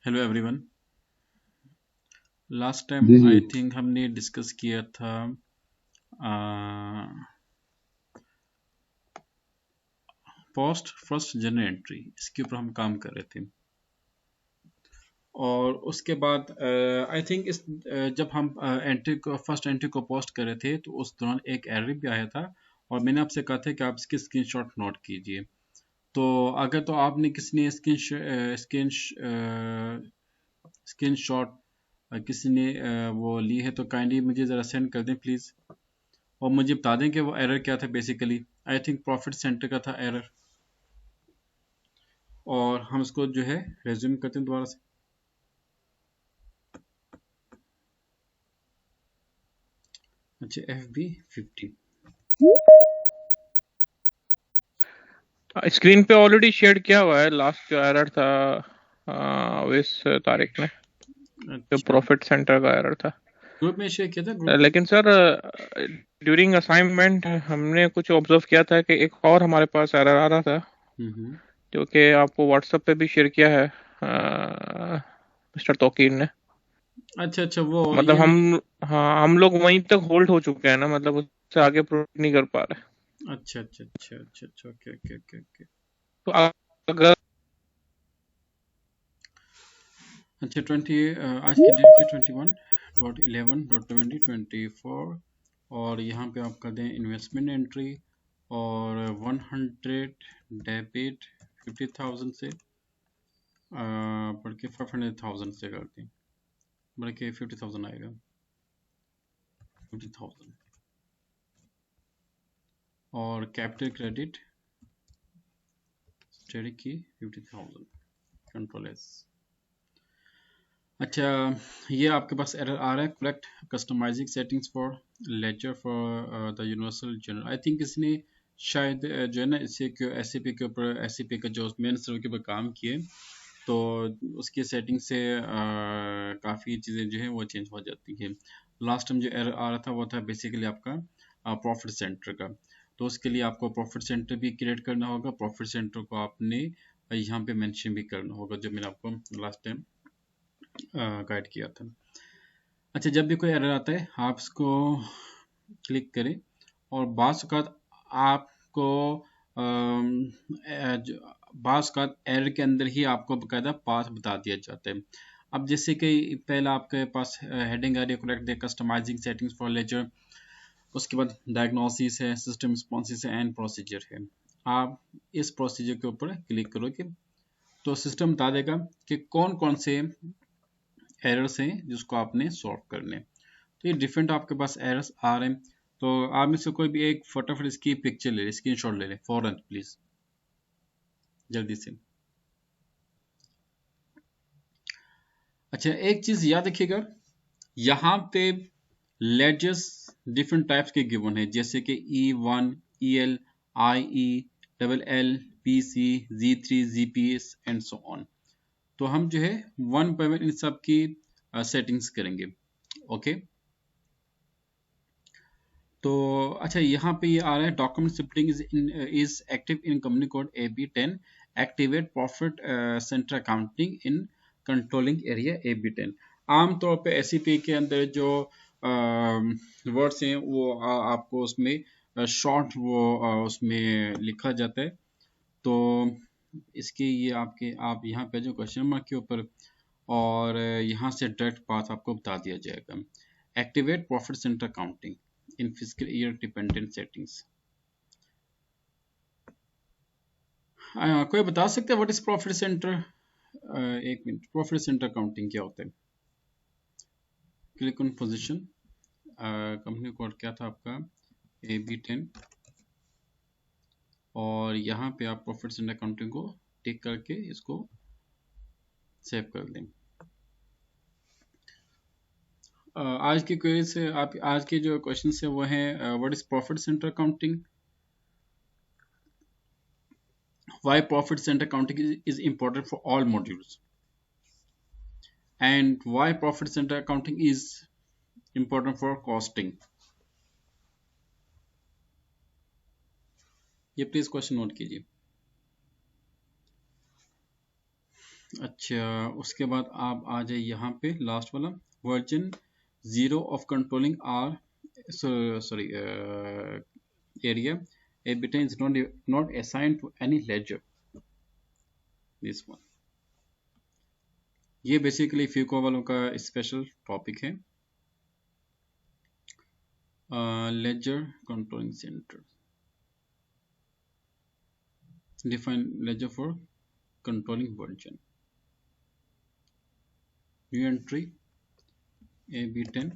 Hello everyone. Last time जी आई जी। Think हमने discuss किया था पोस्ट फर्स्ट जर्नल एंट्री, इसके ऊपर हम काम कर रहे थे। और उसके बाद आई थिंक जब हम एंट्री को फर्स्ट एंट्री को पोस्ट कर रहे थे तो उस दौरान एक एरर भी आया था और मैंने आपसे कहा था कि आप इसकी स्क्रीनशॉट नोट कीजिए। तो अगर तो आपने किसी ने स्क्रीनशॉट किसी ने वो ली है तो काइंडली मुझे ज़रा सेंड कर दें प्लीज़। और मुझे बता दें कि वो एरर क्या था। Basically I think profit centre का था एरर। और हम इसको जो है रेज्यूम करते हैं दोबारा से। अच्छा, FB50। स्क्रीन पे ऑलरेडी शेयर किया हुआ है। लास्ट जो एरर था इस तारीख में जो अच्छा, प्रॉफिट सेंटर का एरर था। ग्रुप में शेयर किया था ग्रुप में। लेकिन सर ड्यूरिंग असाइनमेंट हमने कुछ ऑब्जर्व किया था कि एक और हमारे पास एरर आ रहा था हम्म। जो कि आपको व्हाट्सएप पे भी शेयर किया है मिस्टर तौकीर ने। अच्छा अच्छा, वो मतलब ये हम लोग वहीं तक होल्ड हो चुके हैं ना, मतलब उससे आगे प्रोसीड नहीं कर पा रहे। अच्छा अच्छा अच्छा अच्छा अच्छा, ओके ओके ओके ओके। तो अगर अच्छा 20 आज की डेट पे 21.11.2024। और यहाँ पे आप कर दें इन्वेस्टमेंट एंट्री। और 100 डेबिट 50,000 से बढ़ के 500,000 से कर दें। बढ़ के 50,000 आएगा। 50,000। और कैपिटल क्रेडिट स्टडी की 50,000। Control S. अच्छा, ये आपके पास एरर आ रहा है। Correct customising settings for ledger for the universal journal. I think इसने शायद जो है ना इसे एस के ऊपर एस का जो मेन सर्वर के ऊपर काम किए तो उसकी सेटिंग से काफ़ी चीज़ें जो है वो चेंज हो जाती हैं। लास्ट टाइम जो एरर आ रहा था वो था बेसिकली आपका प्रॉफिट सेंटर का। तो उसके लिए आपको प्रॉफिट सेंटर भी क्रिएट करना होगा। प्रॉफिट सेंटर को आपने यहाँ पे मेंशन भी करना होगा जो मैंने आपको लास्ट टाइम गाइड किया था। अच्छा, जब भी कोई एरर आता है आप इसको क्लिक करें। और बाज़ औक़ात आपको बाज़ औक़ात एरर के अंदर ही आपको बाकायदा पाथ बता दिया जाता है। अब जैसे कि पहला आपके पास हेडिंग आ रही है correct the customising settings for ledger. उसके बाद डायग्नोसिस है, सिस्टम रिस्पॉन्सिस है एंड प्रोसीजर है। आप इस प्रोसीजर के ऊपर क्लिक करोगे तो सिस्टम बता देगा कि कौन कौन से एरर्स हैं जिसको आपने सॉल्व करने। तो ये डिफरेंट आपके पास एरर्स आ रहे हैं। तो आप में से कोई भी एक फटाफट इसकी पिक्चर ले लें, स्क्रीनशॉट ले लें फौरन प्लीज, जल्दी से। अच्छा, एक चीज याद रखिएगा, यहाँ पे लेडजर्स डिफरेंट टाइप्स के गिवन है जैसे कि E1, EL, IE, double L, PC, Z3, ZPS and so on. तो हम जो है वन बाय वन इन सब की सेटिंग्स करेंगे। ओके। तो अच्छा, यहाँ पे ये आ रहा है document splitting is active in company code AB10। Activate profit centre accounting in controlling area AB10। आमतौर पे SCP के अंदर जो वर्ड्स हैं वो आपको उसमें शॉर्ट वो उसमें लिखा जाता है। तो इसके ये आपके आप यहाँ पे जो क्वेश्चन मार्क के ऊपर और यहाँ से डायरेक्ट पाथ आपको बता दिया जाएगा। Activate profit centre accounting in physical year dependent settings. कोई बता सकते हैं व्हाट इज प्रॉफिट सेंटर? एक मिनट, प्रॉफिट सेंटर अकाउंटिंग क्या होता है? Click on position. Company code क्या था आपका? AB10। और यहाँ पे आप प्रॉफिट सेंटर अकाउंटिंग को टिक करके इसको सेव कर दें। आज की क्वेरी से आप आज के जो क्वेश्चन है वो हैं what is profit centre accounting, why profit center accounting is important for all modules, and why profit center accounting is important for costing। ये प्लीज क्वेश्चन नोट कीजिए। अच्छा, उसके बाद आप आ जाइए यहाँ पे लास्ट वाला, version 0 of controlling R, sorry, area a beta is not assigned to any ledger. This one, ये बेसिकली FICO वालों का स्पेशल टॉपिक है। Ledger controlling centre, define ledger for controlling version, new entry AB10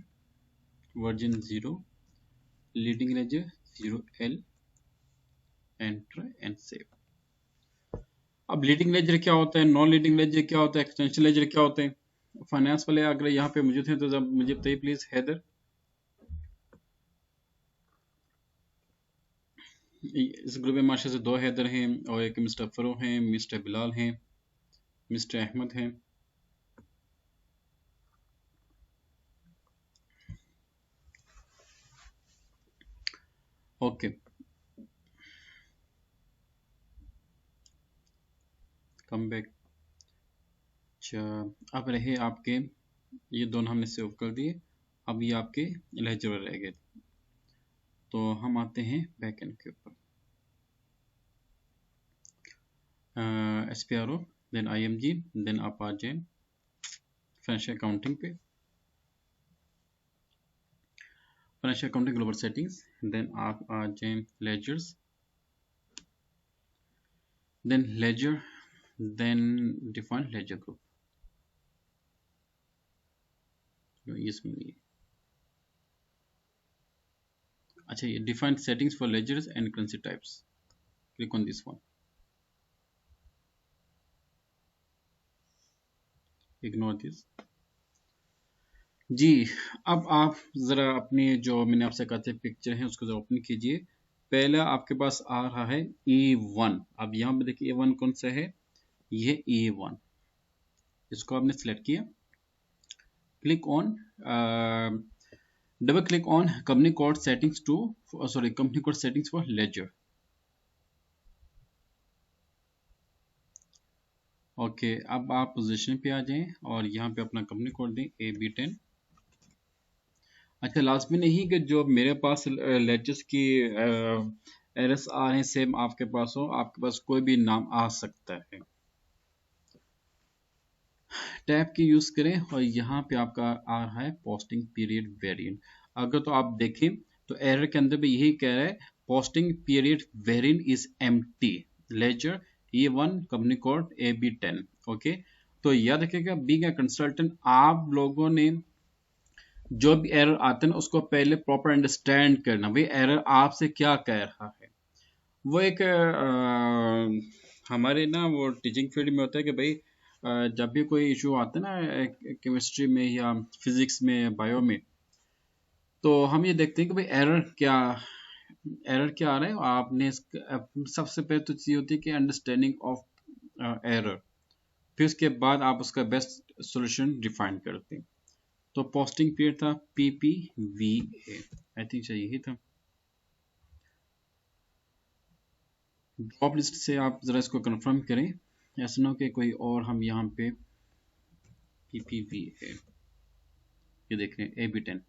version 0, leading ledger 0L, enter and save. अब leading ledger क्या होता है, non leading ledger क्या होता है, एक्सटेंशन लेजर क्या होते हैं? फाइनेंस वाले अगर यहाँ पे मौजूद हैं तो जब मुझे बताइए प्लीज। हैदर, इस ग्रुप में माशा से 2 हैदर हैं और एक मिस्टर फरो हैं, मिस्टर बिलाल हैं, मिस्टर अहमद हैं। Okay, come back. अच्छा, अब रहे आपके ये दोनों हमने सेव कर दिए, अब ये आपके लेजर रह गए। तो हम आते हैं बैक एंड के ऊपर, SPRO, देन IMG, देन आप आ जाए फाइनेंशियल अकाउंटिंग पे, financial accounting global settings, then आप आ जाए ledgers, then ledger, then define ledger group, इसमें नहीं। अच्छा, ये define settings for ledgers and currency types, click on this one, ignore this. जी, अब आप ज़रा अपनी जो मैंने आपसे कहा था पिक्चर है उसको ज़रा ओपन कीजिए। पहला आपके पास आ रहा है E1। अब यहाँ पे देखिए E1 कौन सा है, ये E1, इसको आपने सेलेक्ट किया, click on, double click on company code settings to, sorry company code settings for ledger. Okay, अब आप पोजीशन पे आ जाएं और यहाँ पे अपना कंपनी कोड दें AB10। अच्छा, लास्ट में नहीं कि जो मेरे पास लेटेस्ट की एरर्स आ रहे हैं सेम आपके पास हो, आपके पास कोई भी नाम आ सकता है। टैब की यूज करें और यहाँ पे आपका आ रहा है पोस्टिंग पीरियड वेरिएंट। अगर तो आप देखें तो एरर के अंदर भी यही कह रहा है, posting period variant is empty, ledger E1 company code AB10। Okay, तो याद रखिएगा बीइंग अ कंसल्टेंट आप लोगों ने जो भी एरर आते हैं ना उसको पहले प्रॉपर अंडरस्टैंड करना, भाई एरर आपसे क्या कह रहा है। वो एक हमारे ना वो टीचिंग फील्ड में होता है कि भाई जब भी कोई इशू आता है ना केमिस्ट्री में या फिजिक्स में, बायो में, तो हम ये देखते हैं कि भाई एरर क्या आ रहा है। आपने सबसे पहले तो चीज़ होती है कि अंडरस्टैंडिंग ऑफ एरर, फिर उसके बाद आप उसका बेस्ट सॉल्यूशन डिफाइन करते हैं। तो पोस्टिंग पीरियड था PPVA, आई थिंक चाहिए ही था। ड्रॉप लिस्ट से आप ज़रा इसको कंफर्म करें, ऐसा ना हो कि कोई और हम यहाँ पे PPVA, ये देख रहे हैं AB10।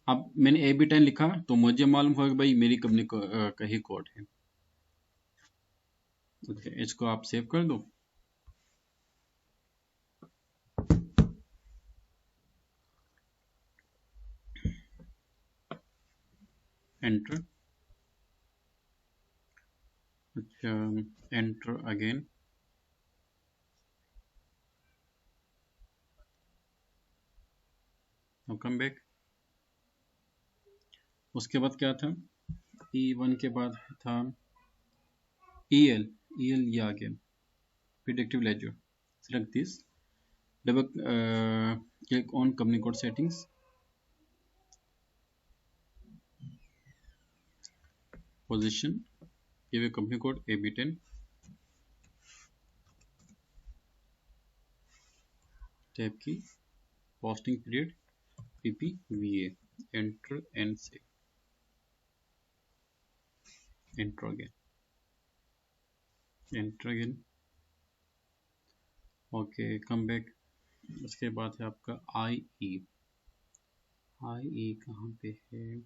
अब मैंने AB10 लिखा तो मुझे मालूम होगा भाई मेरी कंपनी का ही कोड है। ओके, इसको आप सेव कर दो, एंटर। अच्छा, एंटर अगेन, कम बैक। उसके बाद क्या था, E1 के बाद था EL, EL ये आ गया, predictive ledger, select this, double click on company code settings, position, give a company code AB10, tab key, posting period PPVA, enter and save, enter again, enter again, okay, come back. उसके बाद है आपका आई ई। आई ई कहाँ पे है?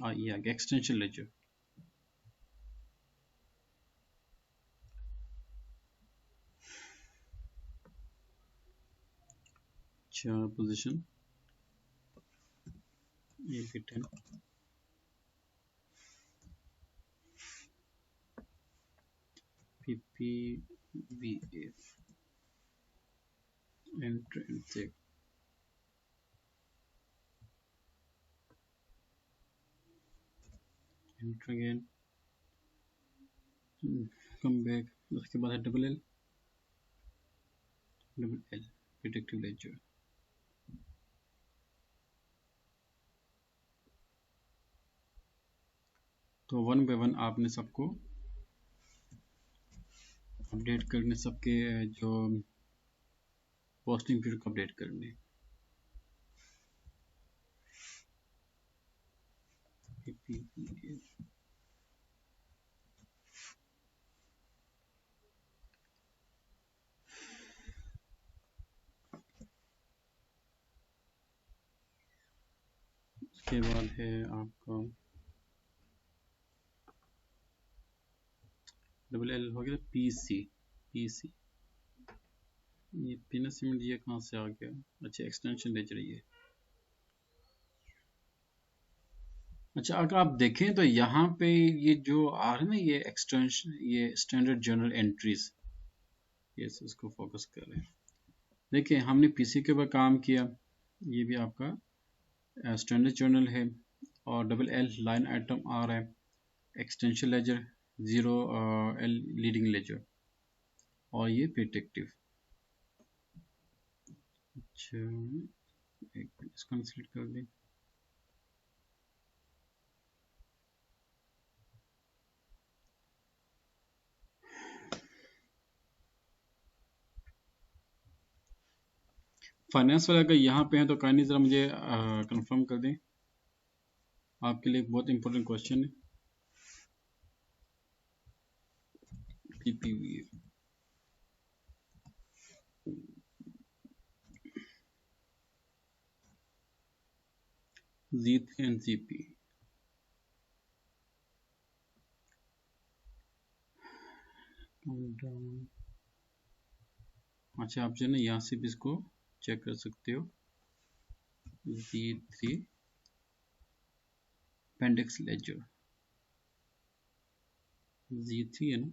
आई ई आ गया, extension laser. अच्छा, position ये भी 10। P P V A, enter and save. Enter again, come back. उसके बाद है डबल एल, प्रिडिक्टिव लेजर। तो वन बाय वन आपने सबको अपडेट करने, सबके जो पोस्टिंग पीरियड को अपडेट करने। उसके बाद है आपका डबल एल हो गया, पी सी। पी सी, ये पिन सीमेंट ये कहाँ से आ गया? अच्छा, एक्सटेंशन ले जाइए। अच्छा, अगर आप देखें तो यहाँ पे ये जो आ रहा है ना, ये एक्सटेंशन, ये स्टैंडर्ड जर्नल एंट्रीज, ये इसको फोकस कर रहे हैं। देखिए, हमने पीसी के ऊपर काम किया, ये भी आपका स्टैंडर्ड जर्नल है। और डबल एल लाइन आइटम आ रहा है, extension ledger, zero L leading ledger, और ये प्रिडिक्टिव। अच्छा, एक मिनट, इसको सिलेक्ट कर दें। फाइनेंस वाला अगर यहाँ पे है तो काइंडली ज़रा मुझे कंफर्म कर दें, आपके लिए एक बहुत इंपॉर्टेंट क्वेश्चन है। PPV Z3 and ZP। अच्छा, आप जो है ना यहाँ से भी इसको चेक कर सकते हो। Z3 अपेंडिक्स लेजर, Z3 है ना,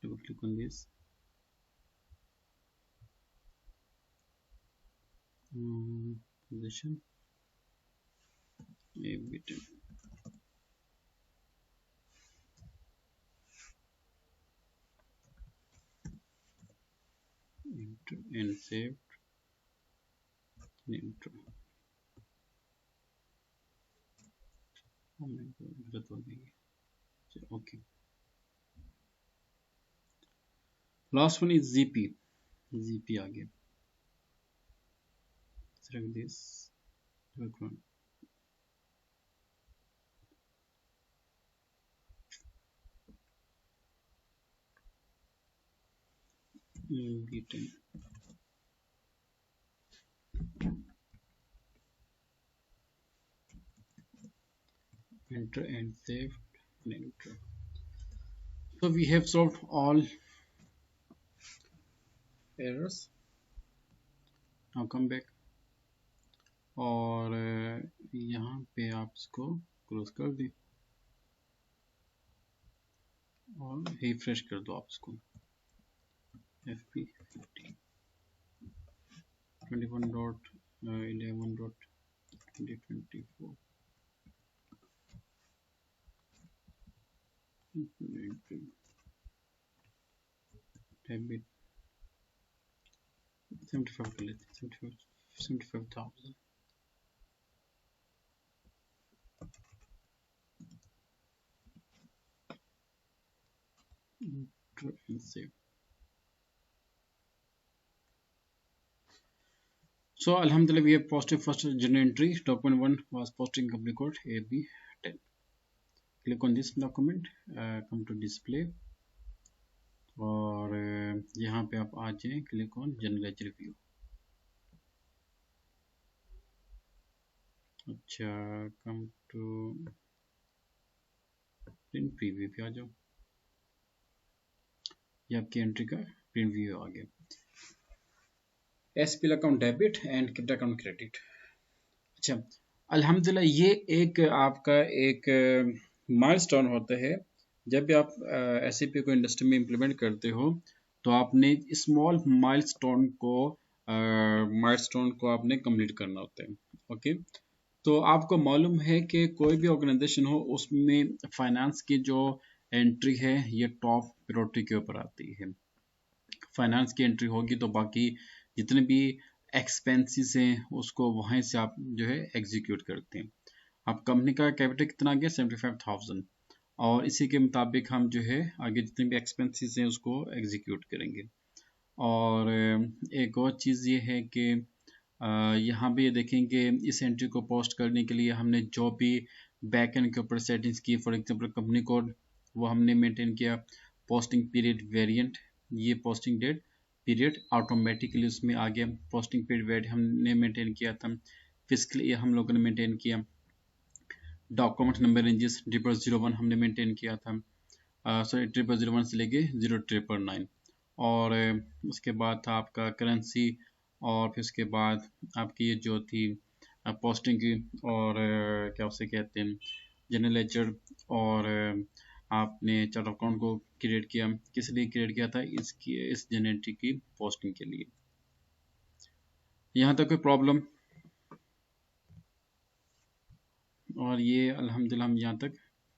double click on this. Position A bit, enter and save, enter। गलत हो गई। Okay, last one is ZP। ZP आ गया, select this, background, B10, enter and save, and enter। So we have solved all errors। now come back, और यहाँ पे आप इसको close कर दें और रिफ्रेश कर दो आप इसको। FP 50 21.11.2024 डेबिट 75 कर लेते हैं, 75,000। Save. So alhamdulillah, we have posted first journal entry. Document 1 was posting company code AB10। Click on this document, come to display, और यहाँ पे आप आ जाए, click on general ledger view. अच्छा, कम टू प्रिंट प्रीव्यू पे आ जाओ, ये आपकी एंट्री का प्रिंट व्यू आ गया। SPL account debit and capital account credit. अच्छा, अल्हम्दुलिल्लाह ये एक आपका एक माइलस्टोन होता है। जब भी आप एसएपी को इंडस्ट्री में इम्प्लीमेंट करते हो तो आपने स्मॉल माइलस्टोन को आपने कंप्लीट करना होता है। ओके, तो आपको मालूम है कि कोई भी ऑर्गेनाइजेशन हो उसमें फाइनेंस की जो एंट्री है ये टॉप प्रायोरिटी के ऊपर आती है। फाइनेंस की एंट्री होगी तो बाकी जितने भी एक्सपेंसेस हैं उसको वहीं से आप जो है एग्जीक्यूट करते हैं। आप कंपनी का कैपिटल कितना गया 75,000, और इसी के मुताबिक हम जो है आगे जितने भी एक्सपेंसेस हैं उसको एग्जीक्यूट करेंगे। और एक और चीज़ ये है कि यहाँ भी ये देखेंगे इस एंट्री को पोस्ट करने के लिए हमने जो भी बैक एंड के ऊपर सेटिंग्स की, फॉर एग्जांपल कंपनी कोड वो हमने मेंटेन किया, पोस्टिंग पीरियड वेरिएंट, ये पोस्टिंग डेट पीरियड ऑटोमेटिकली उसमें आ गया, पोस्टिंग पीरियड वेरिएंट हमने मेंटेन किया था, फिजिकल ईयर हम लोगों ने मेंटेन किया, डॉक्यूमेंट नंबर रेंजेस 0001 हमने मेंटेन किया था, सॉरी 0001 से लेके 0999, और उसके बाद था आपका करेंसी, और फिर उसके बाद आपकी ये जो थी पोस्टिंग की, और क्या उसे कहते हैं जनरल लेजर, और आपने चार्ट अकाउंट को क्रिएट किया, किस लिए क्रिएट किया था, इस जनरेटरी की पोस्टिंग के लिए। यहाँ तक कोई प्रॉब्लम? और ये अल्हम्दुलिल्लाह हम यहाँ तक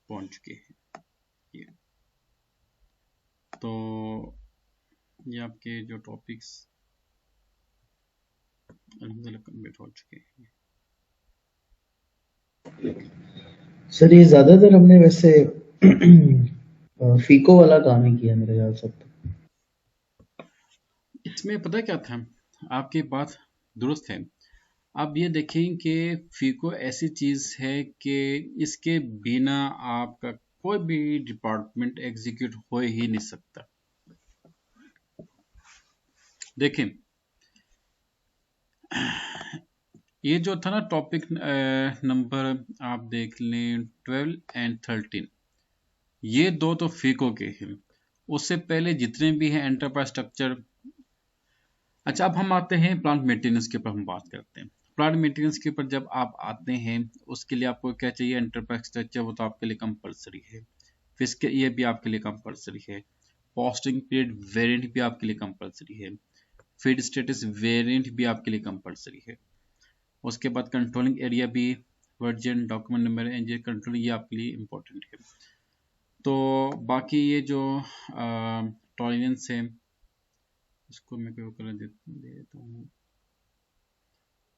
पहुँच चुके हैं। ये तो ये आपके जो टॉपिक्स अल्हम्दुलिल्लाह कंप्लीट हो चुके हैं। सर ये ज्यादातर हमने वैसे फीको वाला काम ही किया मेरे ख्याल से। इसमें पता क्या था, आपकी बात दुरुस्त है। आप ये देखें कि फीको ऐसी चीज है कि इसके बिना आपका कोई भी डिपार्टमेंट एग्जीक्यूट हो ही नहीं सकता। देखें ये जो था ना टॉपिक नंबर आप देख लें 12 एंड 13, ये दो तो फीको के हैं। उससे पहले जितने भी हैं एंटरप्राइज स्ट्रक्चर। अच्छा, अब हम आते हैं प्लांट मेंटेनेंस के ऊपर हम बात करते हैं। प्लांट मेंटेनेंस के ऊपर जब आप आते हैं उसके लिए आपको क्या चाहिए, एंटरप्राइज स्ट्रक्चर, वो तो आपके लिए कंपलसरी है। फिस्कल ये भी आपके लिए कंपलसरी है। पोस्टिंग पीरियड वेरिएंट भी आपके लिए कंपलसरी है। फीड स्टेटस वेरिएंट भी आपके लिए कंपलसरी है। उसके बाद कंट्रोलिंग एरिया भी, वर्जन, डॉक्यूमेंट नंबर एंड ये कंट्रोल, ये आपके लिए इम्पोर्टेंट है। तो बाकी ये जो टॉलरेंस है इसको मैं क्या कर देता हूँ,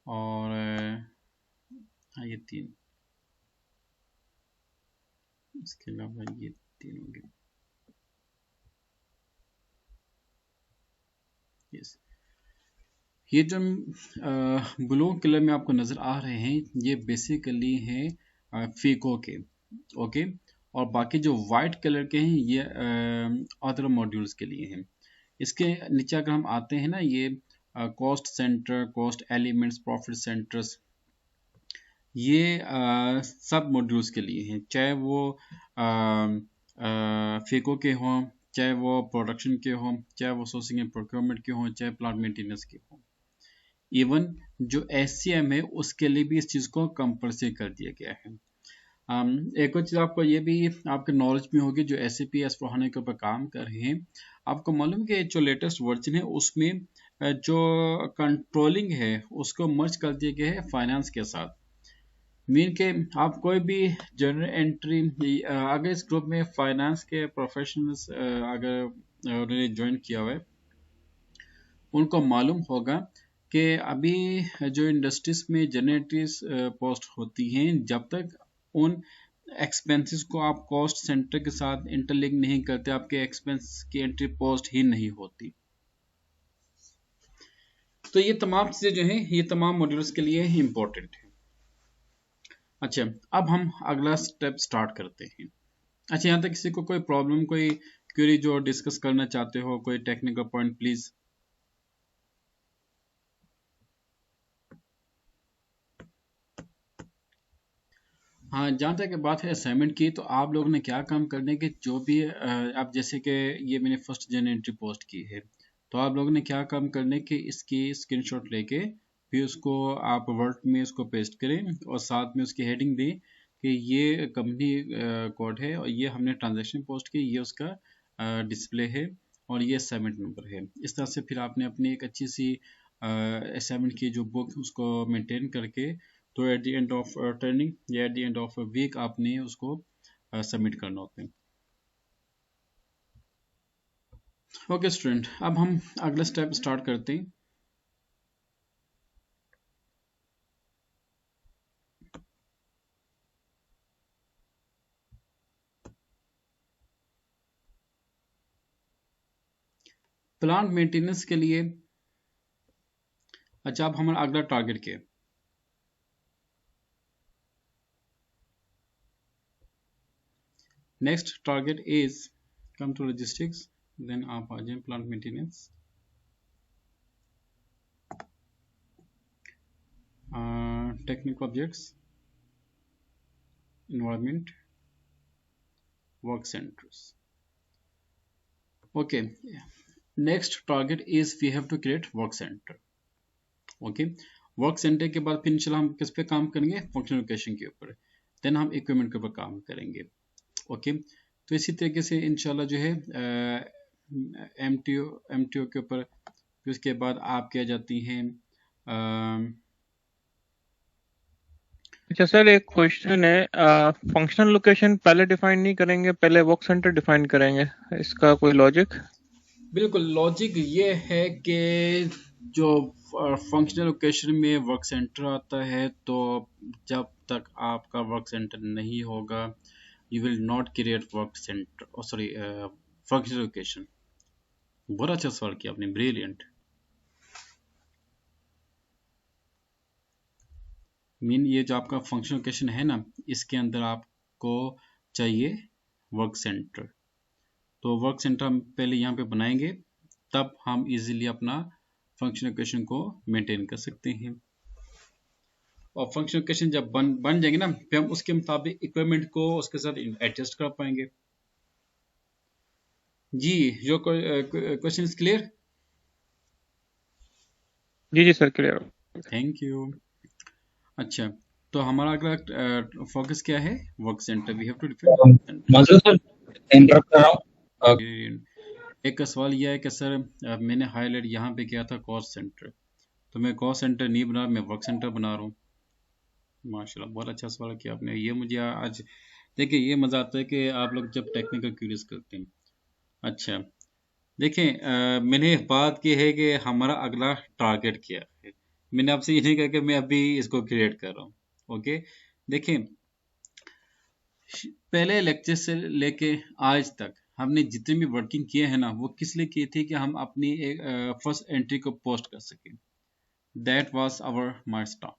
और ये 3, इसके अलावा ये 3 हो गए। यस, ये जो ब्लू कलर में आपको नज़र आ रहे हैं ये बेसिकली हैं फीको के। ओके, और बाकी जो वाइट कलर के हैं ये अदर मॉड्यूल्स के लिए हैं। इसके नीचे अगर हम आते हैं ना, ये cost centre, cost elements, profit centres, ये सब मॉड्यूल्स के लिए हैं, चाहे वो फीको के हों, चाहे वो प्रोडक्शन के हों, चाहे वो सोर्सिंग एंड प्रोक्योरमेंट के हों, चाहे प्लांट मेंटेनेंस के हों। इवन जो एससीएम है उसके लिए भी इस चीज़ को कंपल्सरी कर दिया गया है। एक और चीज़ आपको ये भी आपके नॉलेज में होगी, जो एसएपी S/4HANA के ऊपर काम कर रहे हैं, आपको मालूम कि जो लेटेस्ट वर्जन है उसमें जो कंट्रोलिंग है उसको मर्ज कर दिया गया है फाइनेंस के साथ। मीन के आप कोई भी जनरल एंट्री, अगर इस ग्रुप में फाइनेंस के प्रोफेशनल्स अगर उन्होंने ज्वाइन किया हुआ है उनको मालूम होगा कि अभी जो इंडस्ट्रीज में जनरेटरीज पोस्ट होती हैं, जब तक उन एक्सपेंसेस को आप कॉस्ट सेंटर के साथ इंटरलिंक नहीं करते आपके एक्सपेंस की एंट्री पोस्ट ही नहीं होती। तो ये तमाम चीज़ें जो हैं ये तमाम मॉड्यूल्स के लिए इम्पोर्टेंट है। अच्छा, अब हम अगला स्टेप स्टार्ट करते हैं। अच्छा, यहाँ तक किसी को कोई प्रॉब्लम, कोई क्वेरी जो डिस्कस करना चाहते हो, कोई टेक्निकल पॉइंट, प्लीज। हाँ, जहाँ तक बात है असाइनमेंट की, तो आप लोगों ने क्या काम करने के जो भी आप जैसे कि ये मैंने फर्स्ट जन एंट्री पोस्ट की है, तो आप लोगों ने क्या काम करने के इसकी स्क्रीनशॉट लेके फिर उसको आप वर्ड में उसको पेस्ट करें और साथ में उसकी हेडिंग दें कि ये कंपनी कोड है और ये हमने ट्रांजैक्शन पोस्ट की, ये उसका डिस्प्ले है और ये असाइनमेंट नंबर है। इस तरह से फिर आपने अपनी एक अच्छी सी असाइनमेंट की जो बुक उसको मेंटेन करके, तो at the end of training या at the end of week आपने उसको सबमिट करना होता है। ओके स्टूडेंट, अब हम अगला स्टेप स्टार्ट करते हैं। प्लांट मेंटेनेंस के लिए, अच्छा अब हमारा अगला टारगेट क्या है? Next target is come to logistics, then आप आ जाए plant maintenance, technical objects, environment, work centers. Okay, next target is we have to create work center. Okay, work centre के बाद फिर इंशाल्लाह हम किस पे काम करेंगे, फंक्शनल लोकेशन के ऊपर, देन हम इक्विपमेंट के ऊपर काम करेंगे। ओके, तो इसी तरीके से इंशाल्लाह जो है एमटीओ के ऊपर, फिर उसके बाद आप क्या जाती हैं। अच्छा सर, एक क्वेश्चन है, फंक्शनल लोकेशन पहले डिफाइन नहीं करेंगे, पहले वर्क सेंटर डिफाइन करेंगे, इसका कोई लॉजिक? बिल्कुल, लॉजिक ये है कि जो फंक्शनल लोकेशन में वर्क सेंटर आता है, तो जब तक आपका वर्क सेंटर नहीं होगा, you will not create work centre, sorry functional location. बहुत अच्छा सवाल किया आपने, ब्रिलियंट। मीन ये जो आपका फंक्शनल लोकेशन है ना, इसके अंदर आपको चाहिए वर्क सेंटर। तो वर्क सेंटर हम पहले यहाँ पे बनाएंगे, तब हम इजीली अपना फंक्शनल लोकेशन को मेंटेन कर सकते हैं। और फंक्शनल लोकेशन जब बन जाएंगे ना, फिर हम उसके मुताबिक इक्विपमेंट को उसके साथ एडजस्ट कर पाएंगे। जी, जो क्वेश्चन इज क्लियर? जी जी सर, क्लियर। Thank you. अच्छा, तो हमारा अगला फोकस क्या है, work centre, we have to define. माजूर सर, इंटरप्ट कर रहा हूँ। एक का सवाल यह है कि सर मैंने हाईलाइट यहाँ पे किया था कॉस्ट सेंटर, तो मैं कॉस्ट सेंटर नहीं बना, मैं वर्क सेंटर बना रहा हूँ। माशाल्लाह, बहुत अच्छा सवाल किया आपने। ये मुझे आज देखिए, ये मज़ा आता है कि आप लोग जब टेक्निकल क्यूरियस करते हैं। अच्छा, देखें मैंने बात की है कि हमारा अगला टारगेट क्या है। मैंने आपसे ये नहीं कहा कि मैं अभी इसको क्रिएट कर रहा हूँ। ओके, देखें पहले लेक्चर से लेके आज तक हमने जितनी भी वर्किंग किए हैं ना, वो किस लिए किए थे कि हम अपनी एक फर्स्ट एंट्री को पोस्ट कर सकें। That was our milestone.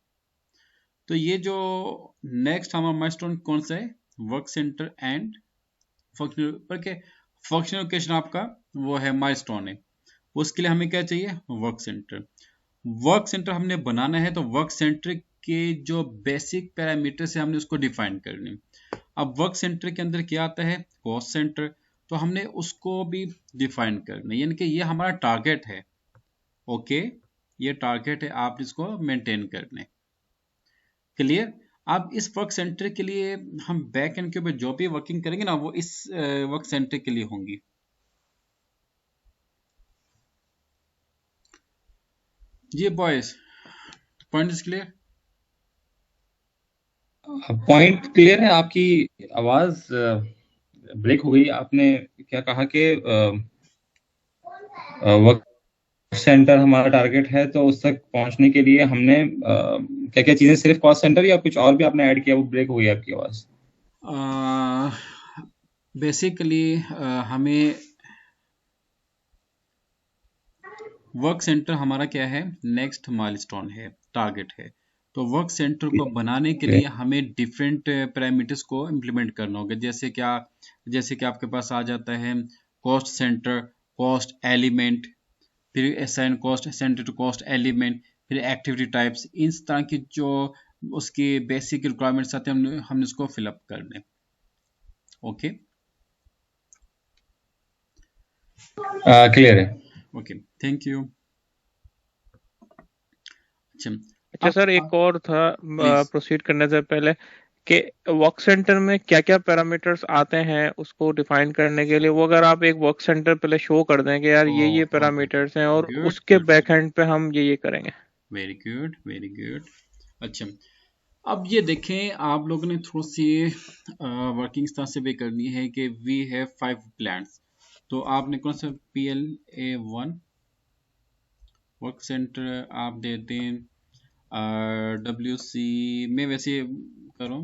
तो ये जो नेक्स्ट हमारा माइलस्टोन कौन सा है, वर्क सेंटर एंड फंक्शनल, बल्कि फंक्शनल लोकेशन आपका वो है माइलस्टोन है। उसके लिए हमें क्या चाहिए, वर्क सेंटर। वर्क सेंटर हमने बनाना है, तो वर्क सेंटर के जो बेसिक पैरामीटर है हमने उसको डिफाइन करने। अब वर्क सेंटर के अंदर क्या आता है, कॉस्ट सेंटर, तो हमने उसको भी डिफाइन करना, यानी कि ये हमारा टारगेट है। ओके, ये टारगेट है, आप इसको मेंटेन करने। क्लियर? अब इस वर्क सेंटर के लिए हम बैक एंड के ऊपर जो भी वर्किंग करेंगे ना, वो इस वर्क सेंटर के लिए होंगी। जी boys, point is clear? Point clear है। आपकी आवाज ब्रेक हो गई। आपने क्या कहा कि वर्क सेंटर हमारा टारगेट है, तो उस तक पहुंचने के लिए हमने क्या क्या चीजें, सिर्फ कॉस्ट सेंटर या कुछ और भी आपने ऐड किया? वो ब्रेक हो गई आपकी आवाज। बेसिकली हमें वर्क सेंटर हमारा क्या है, नेक्स्ट माइलस्टोन है, टारगेट है। तो वर्क सेंटर को बनाने के लिए हमें डिफरेंट पैरामीटर्स को इम्प्लीमेंट करना होगा। जैसे कि आपके पास आ जाता है कॉस्ट सेंटर, कॉस्ट एलिमेंट, फिर assign cost centre to cost element, फिर एक्टिविटी टाइप्स। इस तरह की जो उसकी बेसिक रिक्वायरमेंट्स आते हैं हमने उसको फिलअप करने। ओके, क्लियर है। Okay, thank you. अच्छा, अच्छा सर, एक और था प्लीज। प्रोसीड करने से पहले कि वर्क सेंटर में क्या क्या पैरामीटर्स आते हैं उसको डिफाइन करने के लिए, वो अगर आप एक वर्क सेंटर पहले शो कर दें कि यार ये पैरामीटर्स हैं और गुड उसके गुड, बैक एंड पे हम ये करेंगे। Very good very good. अच्छा, अब ये देखें, आप लोगों ने थोड़ी सी वर्किंग इस तरह से भी करनी है कि वी हैव 5 प्लान्स। तो आपने कौन सा PLA1 वर्क सेंटर आप दे दें, WC में वैसे करो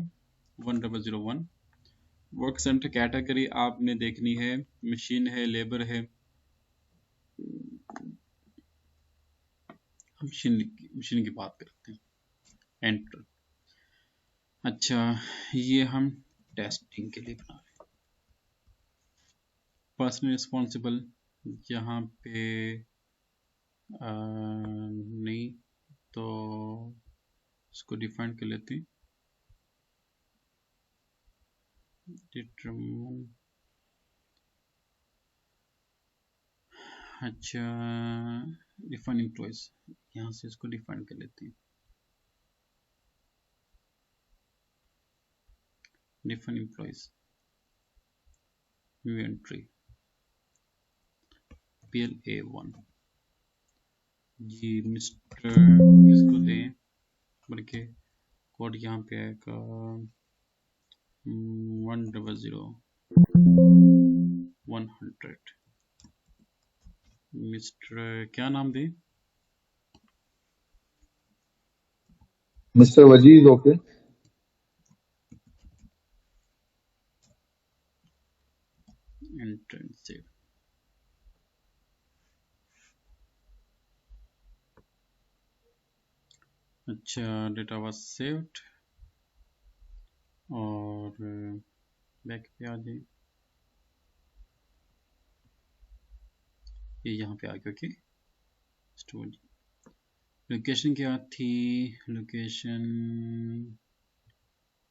1001। वर्क सेंटर कैटेगरी आपने देखनी है, मशीन है, लेबर है। हम मशीन की बात करते हैं। एंटर। अच्छा, ये हम टेस्टिंग के लिए बना रहे हैं। पर्सनल रिस्पॉन्सिबल यहाँ पे नहीं, तो इसको डिफाइन कर लेते हैं। डिटरमिन, अच्छा, डिफाइन एम्प्लॉयज, यहाँ से इसको डिफाइन कर लेते हैं। डिफाइन एम्प्लॉयज, इन्वेंट्री, PLA1 जी, मिस्टर इसको दें, बल्कि कोड यहाँ पे आएगा 100 मिस्टर क्या नाम दें? Mister Wajeez. Okay, enter and save. अच्छा, डेटा वाज सेव्ड और बैक पे आ जाए, ये यहाँ पे आ गया। ओके, स्टोरी लोकेशन क्या थी, लोकेशन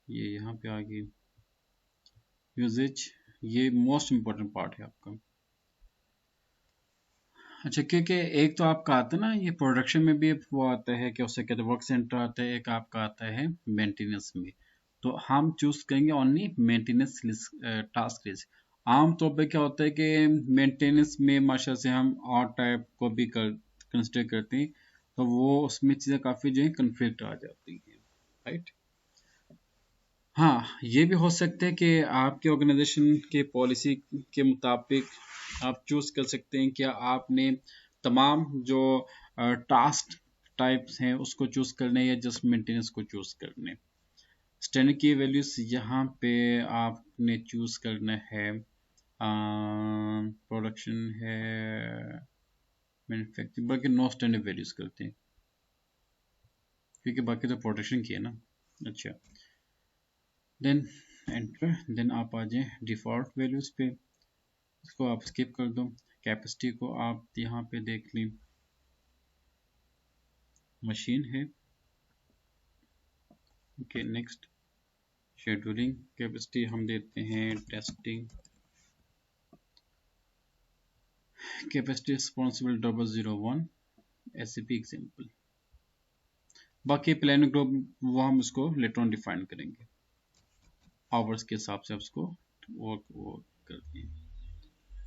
ये यहाँ पे आ गई। यूजेज, ये मोस्ट इम्पोर्टेंट पार्ट है आपका। अच्छा, क्योंकि एक तो आपका आता है ना, ये प्रोडक्शन में भी वो आता है कि उससे कहते हैं वर्क सेंटर आता है, एक आपका आता है मेंटेनेंस में। तो हम चूज करेंगे ओनली मेंटेनेंस टास्क लिस्ट। आम तौर पे क्या होता है कि मेंटेनेंस में माशा से हम और टाइप को भी कंसिडर करते हैं, तो वो उसमें चीज़ें काफ़ी जो है कन्फ्लिक्ट आ जाती हैं, राइट। हाँ, ये भी हो सकता है कि आपके ऑर्गेनाइजेशन के पॉलिसी के मुताबिक आप चूज कर सकते हैं कि आपने तमाम जो टास्क टाइप्स हैं उसको चूज करने या जस्ट मेंटेनेंस को चूज करने। स्टैंडर्ड की वैल्यूज यहाँ पे आपने चूज करना है, प्रोडक्शन है, मैन्युफैक्चरिंग, बल्कि नो स्टैंडर्ड वैल्यूज करते हैं क्योंकि बाकी तो प्रोडक्शन की है ना। अच्छा, देन एंटर, देन आप आ जाए डिफ़ॉल्ट वैल्यूज पे, इसको आप स्किप कर दो। कैपेसिटी को आप यहाँ पे देख लें, मशीन है। ओके, नेक्स्ट शेड्यूलिंग कैपेसिटी हम देते हैं, testing capacity responsible 001 SAP example. बाकी प्लान ग्रुप वो हम इसको लेटर ऑन डिफाइन करेंगे, आवर्स के हिसाब से उसको वो करते हैं।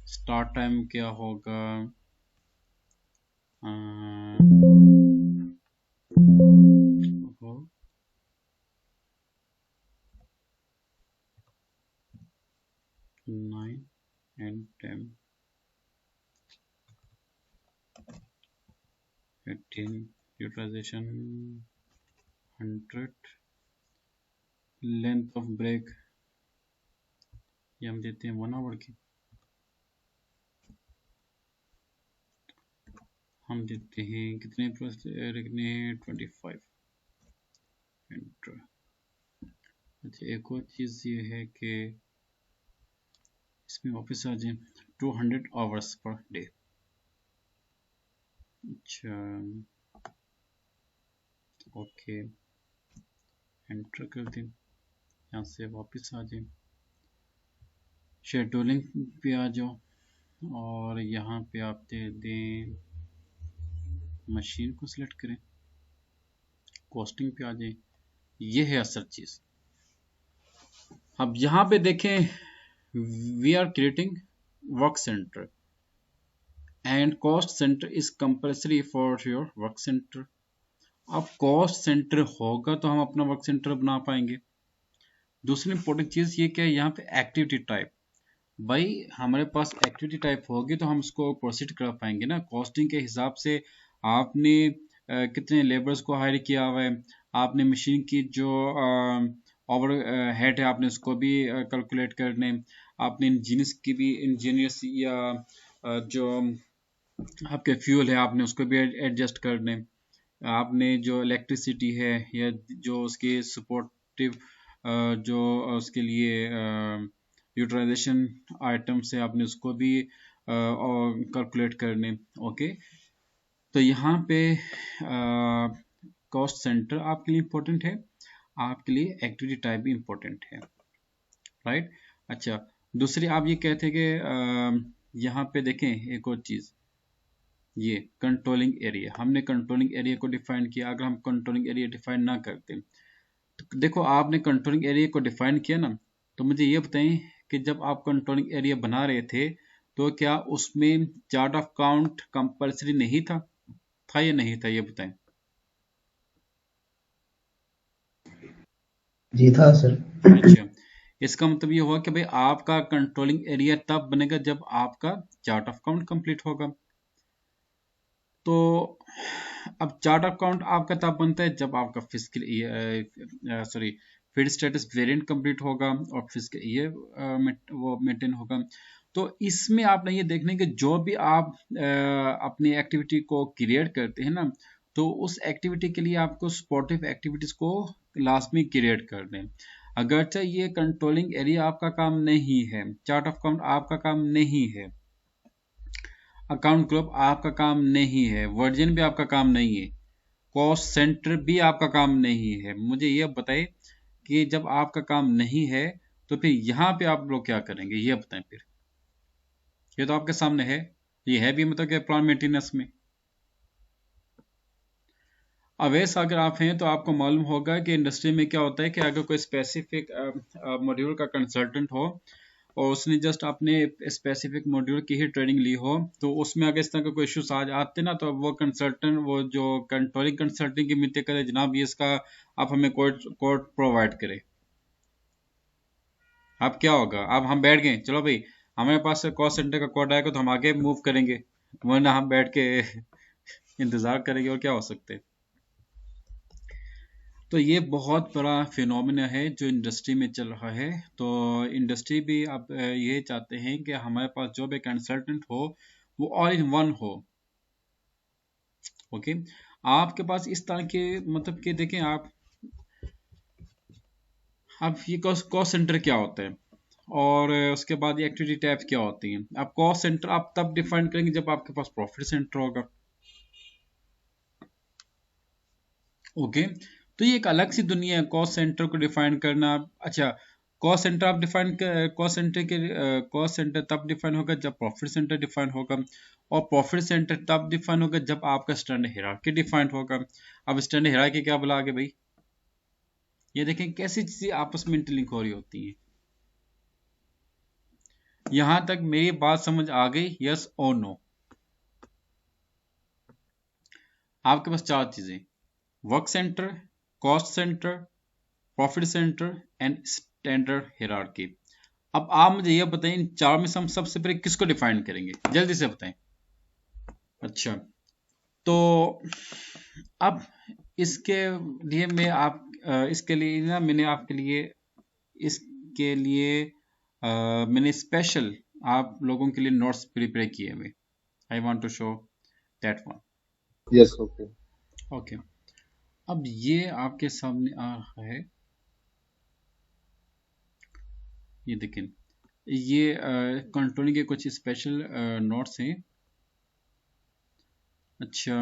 स्टार्ट टाइम क्या होगा, हो 9 and 10 15 utilization 100 length of break ये हम देते हैं 1 आवर की, हम देते हैं कितने रखने हैं 25। सेंटर। अच्छा, एक और चीज़ ये है कि इसमें वापस आ जाए 200 आवर्स पर डे। अच्छा, ओके, एंटर कर दें, यहाँ से वापस आ जाए, शेड्यूलिंग पे आ जाओ और यहाँ पे आप दे दें, मशीन को सिलेक्ट करें, कॉस्टिंग पे आ जाए। ये है असल चीज़। अब यहाँ पे देखें, we are creating work centre and cost centre is compulsory for your work centre. अब कॉस्ट सेंटर होगा तो हम अपना वर्क सेंटर बना पाएंगे। दूसरी इंपॉर्टेंट चीज़ ये क्या है, यहाँ पे एक्टिविटी टाइप, भाई हमारे पास एक्टिविटी टाइप होगी तो हम उसको प्रोसीड कर पाएंगे ना। कॉस्टिंग के हिसाब से आपने कितने लेबर्स को हायर किया हुआ है, आपने मशीन की जो ओवर हेड है आपने उसको भी कैलकुलेट करने, आपने इंजीनियर्स या जो आपके फ्यूल है आपने उसको भी एडजस्ट करने, आपने जो इलेक्ट्रिसिटी है या जो उसके सपोर्टिव जो उसके लिए यूटिलाइजेशन आइटम्स है आपने उसको भी कैलकुलेट करने। ओके, तो यहाँ पे कॉस्ट सेंटर आपके लिए इम्पोर्टेंट है, आपके लिए एक्टिविटी टाइप भी इम्पोर्टेंट है, राइट। अच्छा, दूसरी आप ये कहते हैं कि यहाँ पे देखें एक और चीज़, ये कंट्रोलिंग एरिया, हमने कंट्रोलिंग एरिया को डिफाइन किया। अगर हम कंट्रोलिंग एरिया डिफाइन ना करते तो देखो, आपने कंट्रोलिंग एरिया को डिफाइन किया ना, तो मुझे ये बताएं कि जब आप कंट्रोलिंग एरिया बना रहे थे तो क्या उसमें चार्ट ऑफ काउंट कंपल्सरी नहीं था या नहीं था, ये बताएं। जी था सर। अच्छा, इसका मतलब ये हुआ कि भाई आपका कंट्रोलिंग एरिया तब बनेगा जब आपका चार्ट ऑफ काउंट कंप्लीट होगा। तो अब चार्ट ऑफ काउंट आपका तब बनता है जब आपका physical field status variant complete होगा और फिजिकल वो मेंटेन होगा। तो इसमें आपने ये देखने कि जो भी आप अपनी एक्टिविटी को क्रिएट करते हैं ना, तो उस एक्टिविटी के लिए आपको सपोर्टिव एक्टिविटीज को लास्ट में क्रिएट कर दें। अगरचे ये कंट्रोलिंग एरिया आपका काम नहीं है, चार्ट ऑफ काउंट आपका काम नहीं है, अकाउंट ग्रुप आपका काम नहीं है, वर्जन भी आपका काम नहीं है, कॉस्ट सेंटर भी आपका काम नहीं है। मुझे ये बताए कि जब आपका काम नहीं है तो फिर यहाँ पे आप लोग क्या करेंगे, ये बताएं फिर। ये तो आपके सामने है, ये है भी मतलब कि प्लान मेंटेनेंस में। अवैस अगर आप हैं तो आपको मालूम होगा कि इंडस्ट्री में क्या होता है कि अगर कोई स्पेसिफिक मॉड्यूल का कंसल्टेंट हो और उसने जस्ट अपने स्पेसिफिक मॉड्यूल की ही ट्रेनिंग ली हो, तो उसमें अगर इस तरह का कोई इश्यूज आ आते ना, तो वो कंसल्टेंट, वो जो कंट्रोलिंग कंसल्टिंग की मिलते करे, जनाब ये इसका आप हमें कोड प्रोवाइड करें। अब क्या होगा, अब हम बैठ गए, चलो भाई हमारे पास कॉस्ट सेंटर का कोड आएगा तो हम आगे मूव करेंगे, वरना हम बैठ के इंतजार करेंगे, और क्या हो सकते हैं। तो ये बहुत बड़ा फिनोमेना है जो इंडस्ट्री में चल रहा है। तो इंडस्ट्री भी अब ये चाहते हैं कि हमारे पास जो भी कंसल्टेंट हो वो ऑल इन वन हो। ओके, आपके पास इस तरह के मतलब कि देखें आप, अब ये कॉस्ट सेंटर क्या होता है और उसके बाद ये एक्टिविटी टाइप क्या होती है। आप कॉस्ट सेंटर आप तब डिफाइन करेंगे जब आपके पास प्रॉफिट सेंटर होगा। ओके, तो ये एक अलग सी दुनिया है कॉस्ट सेंटर को डिफाइन करना। अच्छा, कॉस्ट सेंटर आप डिफाइन कॉस्ट सेंटर तब डिफाइन होगा जब प्रॉफिट सेंटर डिफाइन होगा, और प्रॉफिट सेंटर तब डिफाइन होगा जब आपका स्टैंडर्ड हायरार्की डिफाइन होगा। अब स्टैंडर्ड हायरार्की क्या बोला आगे भाई, ये देखें कैसी चीजें आपस में इंटरलिंक हो रही होती हैं। यहां तक मेरी बात समझ आ गई, यस और नो? आपके पास चार चीजें, work centre, cost centre, profit centre and standard hierarchy. अब आप मुझे यह बताएं, इन चार में से हम सबसे पहले किसको डिफाइन करेंगे, जल्दी से बताएं। अच्छा, तो अब इसके लिए इसके लिए ना मैंने आपके लिए इसके लिए मैंने स्पेशल आप लोगों के लिए नोट्स प्रिपेयर किए हुए। I want to show that one. Yes, okay. Okay, अब ये आपके सामने आ रहा है, ये देखें, ये कंट्रोलिंग के कुछ स्पेशल नोट्स हैं। अच्छा,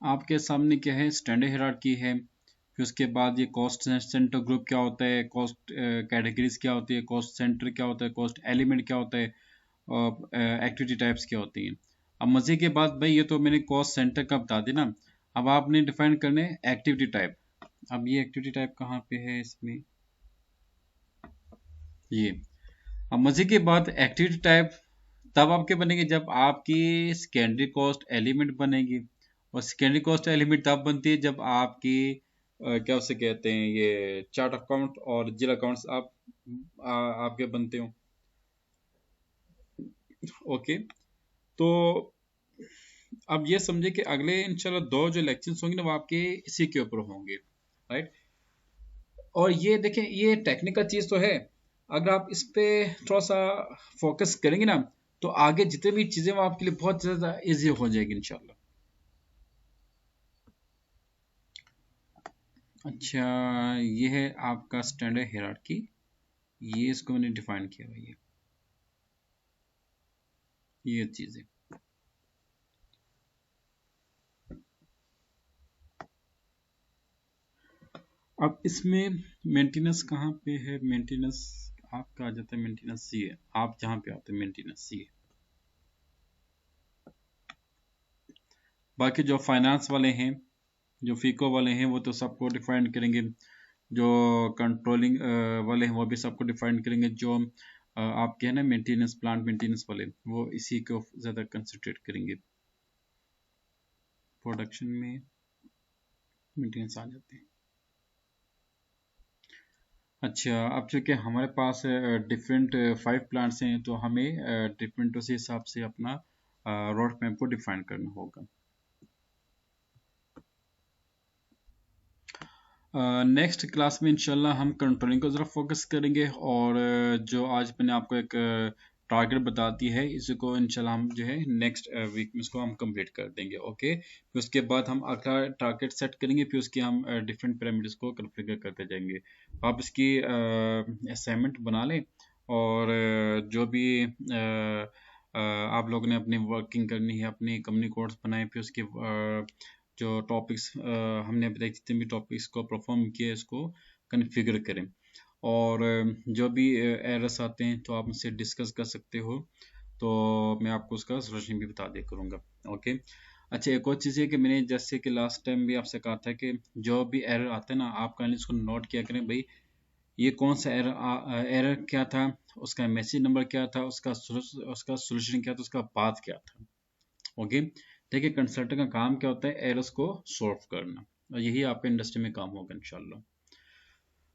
आपके सामने क्या है, स्टैंडर्ड हायरार्की है, फिर उसके बाद ये कॉस्ट सेंटर ग्रुप क्या होता है, कॉस्ट कैटेगरीज क्या होती है, कॉस्ट सेंटर क्या होता है, कॉस्ट एलिमेंट क्या होता है, और एक्टिविटी टाइप्स क्या होती हैं। अब मजे की बात भाई, ये तो मैंने कॉस्ट सेंटर का बता दिया ना, अब आपने डिफाइन करने एक्टिविटी टाइप। अब ये एक्टिविटी टाइप कहाँ पे है इसमें, ये। अब मजे की बात, एक्टिविटी टाइप तब आपके बनेंगे जब आपकी सेकेंडरी कॉस्ट एलिमेंट बनेगी, और सेकेंडरी कॉस्ट एलिमेंट तब बनती है जब आपकी क्या उसे कहते हैं, ये चार्ट अकाउंट और जिल अकाउंट्स आपके बनते हो। ओके, तो अब ये समझे कि अगले इंशाल्लाह 2 जो लेक्चर्स होंगे ना, वो आपके इसी के ऊपर होंगे, राइट। और ये देखें, ये टेक्निकल चीज तो है, अगर आप इस पे थोड़ा सा फोकस करेंगे ना, तो आगे जितनी भी चीजें वो आपके लिए बहुत ज्यादा इजी हो जाएगी इंशाल्लाह। अच्छा, ये है आपका स्टैंडर्ड हायरार्की, ये इसको मैंने डिफाइन किया हुआ है, ये चीजें। अब इसमें मेंटेनेंस कहाँ पे है, मेंटेनेंस आपका आ जाता है, मेंटेनेंस ये है, आप जहाँ पे आते हैं मेंटेनेंस ये। बाकी जो फाइनेंस वाले हैं, जो फीको वाले हैं, वो तो सबको डिफाइन करेंगे, जो कंट्रोलिंग वाले हैं वो भी सबको डिफाइन करेंगे, जो आपके हैं ना मेंटेनेंस, प्लांट मेंटेनेंस वाले, वो इसी को ज़्यादा कंसंट्रेट करेंगे। प्रोडक्शन में मेंटेनेंस आ जाते हैं। अच्छा, अब चूंकि हमारे पास डिफरेंट 5 प्लांट्स हैं, तो हमें डिफरेंट उसी हिसाब से अपना रोड मैप को डिफाइन करना होगा। नेक्स्ट क्लास में इंशाल्लाह हम कंट्रोलिंग को ज़रा फोकस करेंगे, और जो आज मैंने आपको एक टारगेट बताती है, इसको इंशाल्लाह हम जो है नेक्स्ट वीक में इसको हम कंप्लीट कर देंगे। ओके, फिर उसके बाद हम अगला टारगेट सेट करेंगे, फिर उसके हम डिफरेंट पैरामीटर्स को कॉन्फ़िगर करते जाएंगे। आप इसकी असाइनमेंट बना लें, और जो भी आप लोगों ने अपनी वर्किंग करनी है, अपनी कंपनी कोड्स बनाए, फिर उसके जो टॉपिक्स हमने बताई, जितने भी टॉपिक्स को परफॉर्म किया, इसको कन्फिगर करें। और जो भी एरर्स आते हैं तो आप मुझसे डिस्कस कर सकते हो, तो मैं आपको उसका सोल्यूशन भी बता दिया करूँगा। ओके, अच्छा, एक और चीज़ है कि मैंने जैसे कि लास्ट टाइम भी आपसे कहा था कि जो भी एरर आते हैं ना, आप काइंडली इसको नोट किया करें भाई, ये कौन सा एरर क्या था, उसका मैसेज नंबर क्या था, उसका सोल्यूशन क्या था, उसका पाथ क्या था। ओके, देखिए कंसल्टेंट का काम क्या होता है, एरर्स को सॉल्व करना, और यही आपके इंडस्ट्री में काम होगा इंशाल्लाह।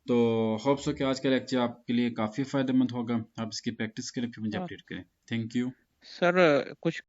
तो होप सो कि आज का लेक्चर आपके लिए काफ़ी फ़ायदेमंद होगा, आप इसकी प्रैक्टिस करें, फिर मुझे अपडेट करें। Thank you. सर कुछ